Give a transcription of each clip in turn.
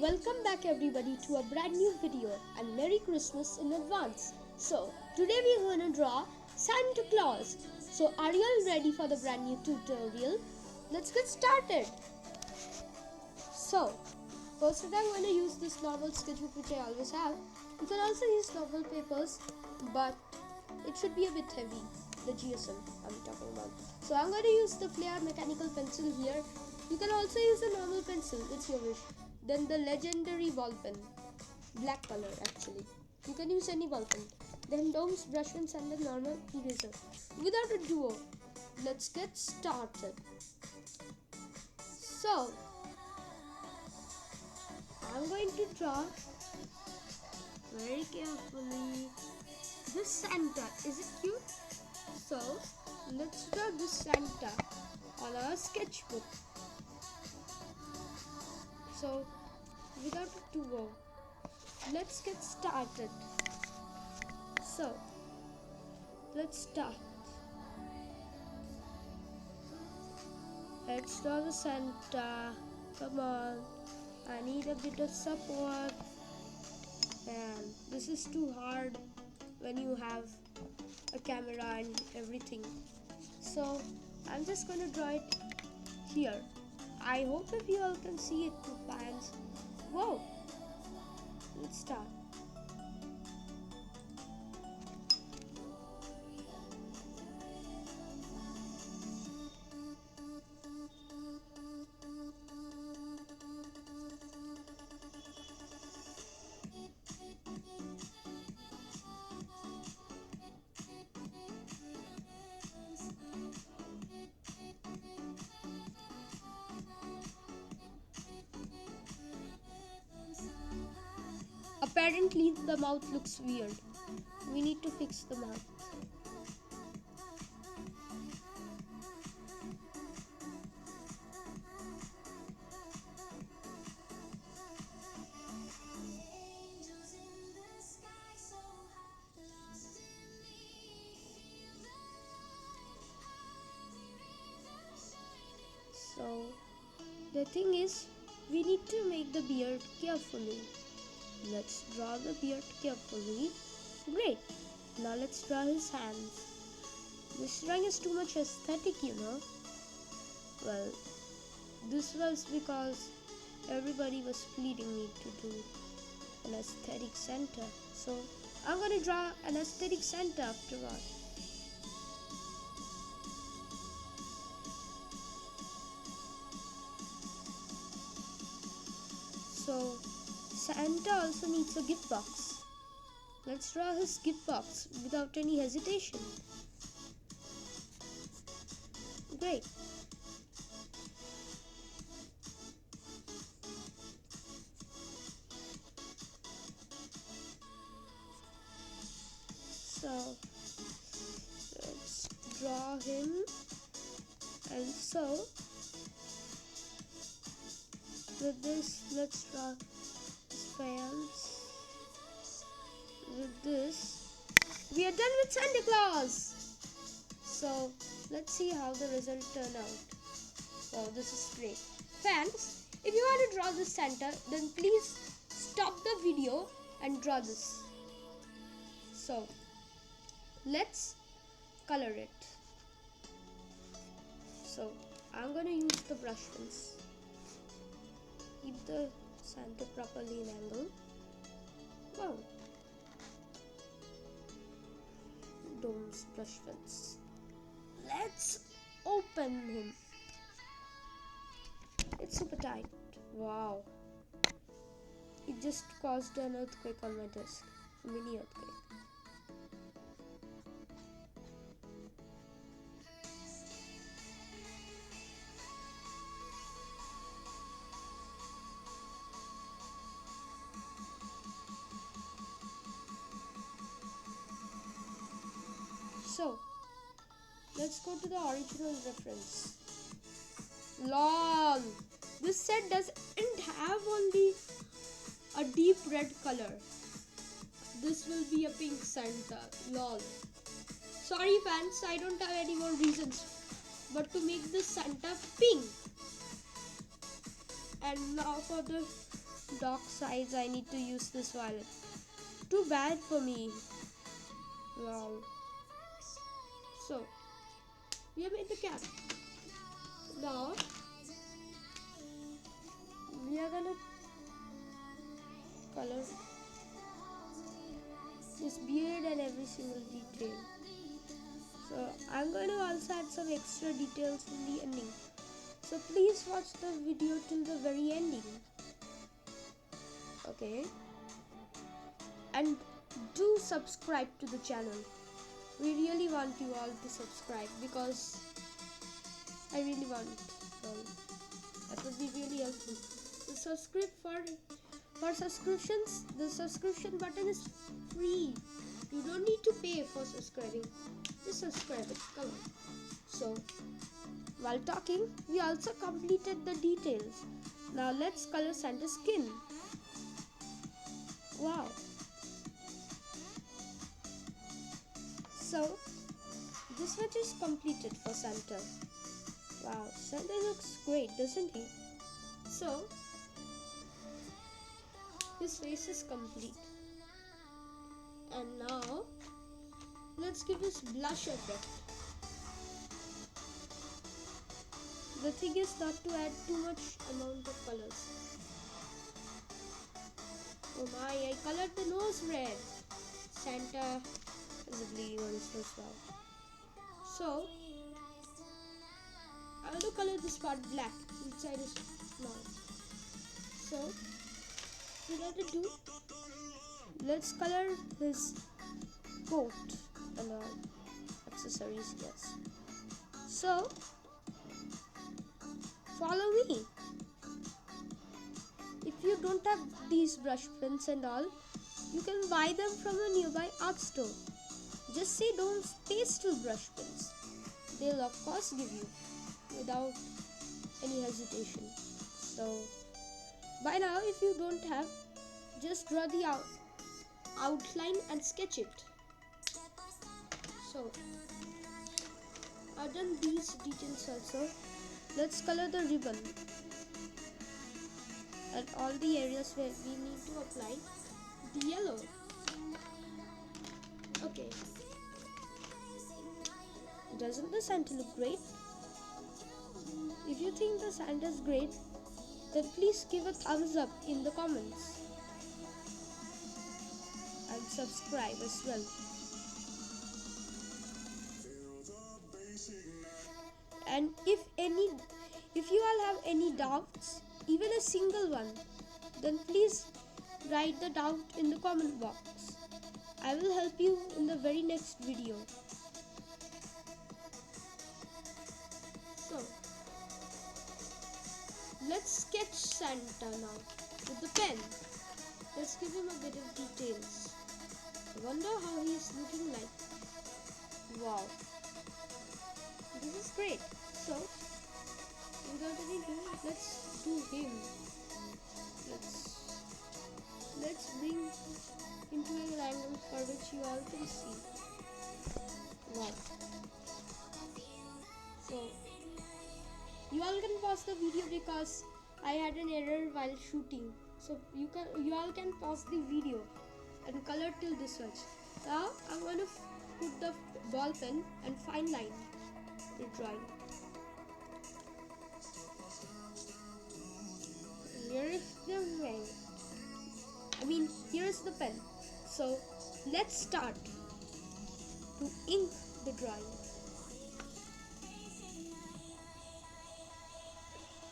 Welcome back everybody to a brand new video and Merry Christmas in advance. So today we're going to draw Santa Claus. So are you all ready for the brand new tutorial? Let's get started. So first I'm going to use this normal sketchbook which I always have. You can also use normal papers, but it should be a bit heavy, the GSM I'm talking about. So I'm going to use the Flair mechanical pencil here. You can also use a normal pencil, it's your wish. Then the legendary ball pen, black color actually. You can use any ball pen. Then domes, brush pens and the normal eraser. Without ado, let's get started. So, I'm going to draw very carefully this Santa. Is it cute? So, let's draw this Santa on our sketchbook. So, without ado, let's get started. So, let's start. Let's draw the Santa. Come on, I need a bit of support. And this is too hard when you have a camera and everything. So, I'm just gonna draw it here. I hope if you all can see it, fans. Whoa! Let's start. Apparently the mouth looks weird. We need to fix the mouth. So the thing is, we need to make the beard carefully. Let's draw the beard carefully. Great. Now let's draw his hands. This drawing is too much aesthetic, you know. Well, this was because everybody was pleading me to do an aesthetic Santa. So I'm gonna draw an aesthetic Santa after all. So Santa also needs a gift box. Let's draw his gift box without any hesitation. Great. So let's draw him, and so with this let's draw fans. With this, we are done with Santa Claus. So let's see how the result turned out. Oh, this is great. Fans, if you want to draw this Santa, then please stop the video and draw this. So let's color it. So I'm gonna use the brush pens. Keep the Santa properly in angle. Wow. Domes, brush pens. Let's open him. It's super tight. Wow. It just caused an earthquake on my desk. A mini earthquake. So, let's go to the original reference. Lol, this set doesn't have only a deep red color. This will be a pink Santa. Lol. Sorry fans, I don't have any more reasons but to make this Santa pink. And now for the dark sides, I need to use this violet. Too bad for me. Wow. So, we have made the cap. Now, we are gonna color this beard and every single detail. So, I'm going to also add some extra details in the ending. So, please watch the video till the very ending. Okay. And do subscribe to the channel. We really want you all to subscribe because I really want. Well, that would be really helpful. The for subscriptions, the subscription button is free. You don't need to pay for subscribing. Just subscribe it. Come on. So, while talking, we also completed the details. Now let's color Santa's skin. Wow. So, this much is completed for Santa. Wow, Santa looks great, doesn't he? So, his face is complete. And now, let's give this blush effect. The thing is not to add too much amount of colors. Oh my, I colored the nose red. Santa is bleeding on his nose now. So, I want to color this part black inside his mouth. So, we got to do. Let's color his coat and accessories. Yes. So, follow me. If you don't have these brush pens and all, you can buy them from a nearby art store. Just say those pastel brush pens. They'll of course give you without any hesitation. So, by now if you don't have, just draw the outline and sketch it. So, I've done these details also. Let's color the ribbon and all the areas where we need to apply the yellow. Okay. Doesn't the Santa look great? If you think the Santa is great, then please give a thumbs up in the comments. And subscribe as well. And if you all have any doubts, even a single one, then please write the doubt in the comment box. I will help you in the very next video. So, let's sketch Santa now with the pen. Let's give him a bit of details. I wonder how he is looking like. Wow. This is great. So, we're going to be doing, let's do him. Let's bring into an angle for which you all can see. Wow. So, you all can pause the video because I had an error while shooting. So you all can pause the video and color till this much. Now I'm going to put the ball pen and fine line the drawing. Here is the ring. Here is the pen. So let's start to ink the drawing.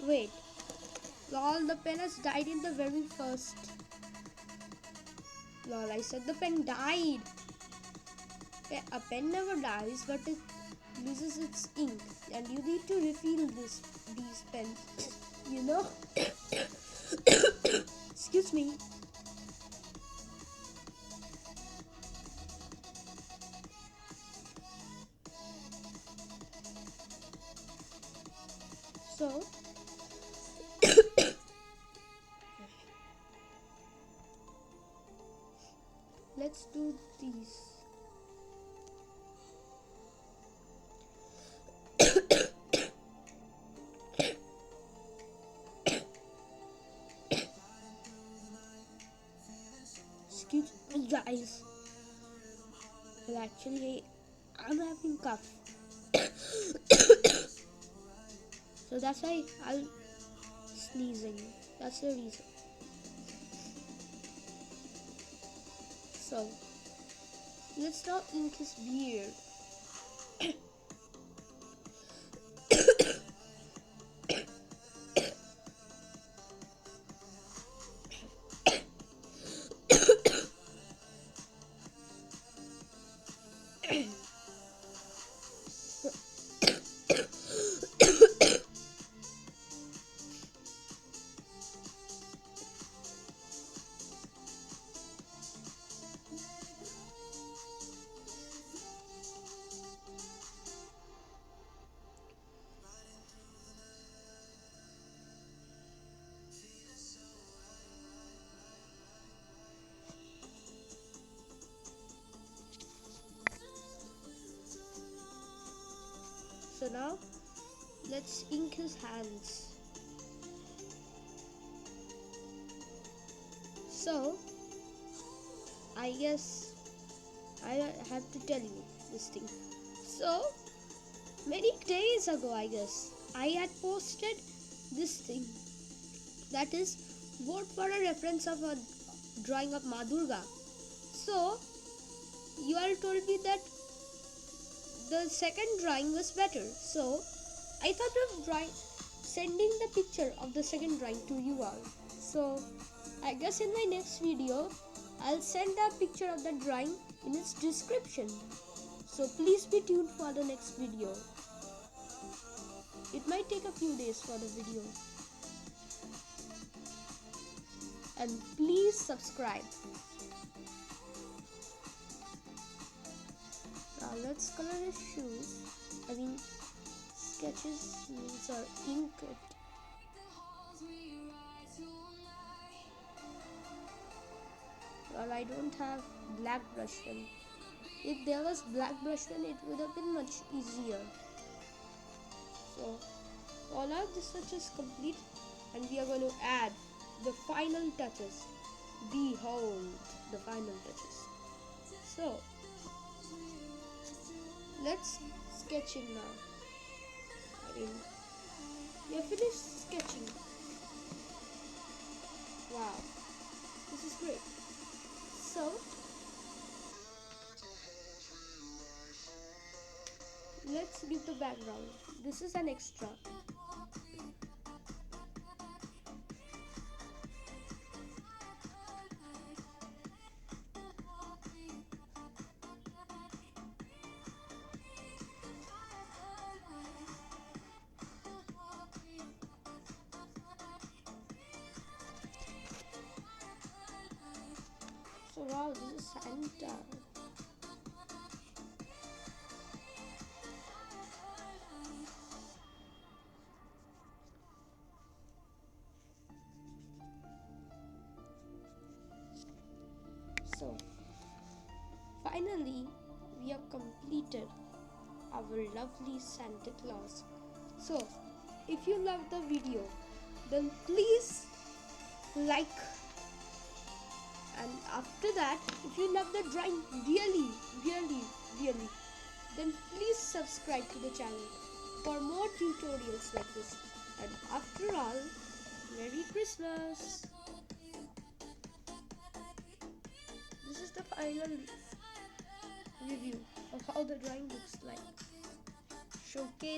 Wait, lol, the pen has died in the very first. Lol, I said the pen died. A pen never dies, but it loses its ink, and you need to refill these pens. You know. Excuse me. So, let's do these. Excuse me, guys. Well, actually, I'm having cough. So that's why I'll sneezing. That's the reason. So let's not ink his beard. So now let's ink his hands. So I guess I have to tell you this thing. So many days ago, I guess, I had posted this thing, that is vote for a reference of a drawing of Ma Durga. So you all told me that the second drawing was better. So I thought of sending the picture of the second drawing to you all. So I guess in my next video I'll send a picture of the drawing in its description. So please be tuned for the next video. It might take a few days for the video. And please subscribe. Now let's color his shoes. I mean sketches means or ink it. Well, I don't have black brush pen. If there was black brush pen, it would have been much easier. So all our research is complete and we are going to add the final touches. Behold the final touches. So let's sketch him now. I mean, we have finished sketching. Wow, this is great. So let's give the background. This is an extra. So wow, this is Santa. So finally we have completed our lovely Santa Claus. So if you love the video, then please like, and after that, if you love the drawing really, then please subscribe to the channel for more tutorials like this. And after all, Merry Christmas! This is the final review of how the drawing looks like. Showcase